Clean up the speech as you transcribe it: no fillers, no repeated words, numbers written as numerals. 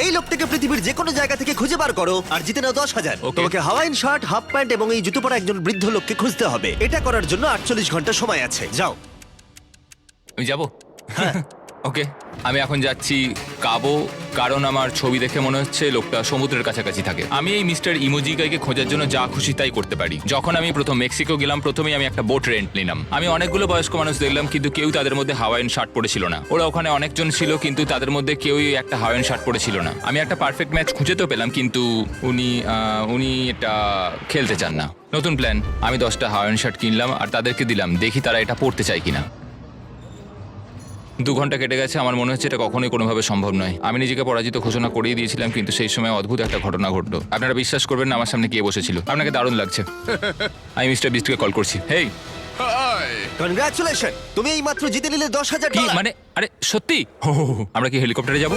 এই লোকটাকে পৃথিবীর যে কোনো জায়গা থেকে খুঁজে বার করো আর জিতে নাও 10,000। Okay. তোমাকে হাওয়াইন শার্ট, হাফ প্যান্ট এবং এই জুতো পরা একজন বৃদ্ধ লোককে খুঁজতে হবে। এটা করার জন্য 48 ঘন্টা সময় আছে। যাও। আমি যাব ওকে আমি এখন যাচ্ছি কাবো, কারণ আমার ছবি দেখে মনে হচ্ছে লোকটা সমুদ্রের কাছাকাছি থাকে। আমি এই মিস্টার ইমোজি গাইকে খোঁজার জন্য যা খুশি তাই করতে পারি। যখন আমি প্রথম মেক্সিকো গেলাম, প্রথমেই আমি একটা বোট রেন্ট নিলাম। আমি অনেকগুলো বয়স্ক মানুষ দেখলাম, কিন্তু কেউ তাদের মধ্যে হাওয়াইন শার্ট পরেছিল না। ওরা ওখানে অনেকজন ছিল, কিন্তু তাদের মধ্যে কেউই একটা হাওয়াইন শার্ট পরেছিল না। আমি একটা পারফেক্ট ম্যাচ খুঁজে তো পেলাম, কিন্তু উনি এটা খেলতে চান না। নতুন প্ল্যান, আমি 10টা হাওয়াইন শার্ট কিনলাম আর তাদেরকে দিলাম, দেখি তারা এটা পরতে চায় কিনা। 2 ঘন্টা কেটে গেছে, আমার মনে হচ্ছে এটা কখনোই কোনোভাবে সম্ভব নয়। আমি নিজেকে পরাজিত ঘোষণা করেই দিয়েছিলাম, কিন্তু সেই সময় অদ্ভুত একটা ঘটনা ঘটলো। আপনারা বিশ্বাস করবেন না, আমার সামনে কে বসেছিল। আপনাকে দারুণ লাগছে। আমি মিস্টার বিস্টকে কল করছি। হেই, কনগ্রাচুলেশন, তুমি এই মাত্র জিতে নিলে 10,000 কি ডলার। মানে? আরে সত্যি? আমরা কি হেলিকপ্টারে যাবো?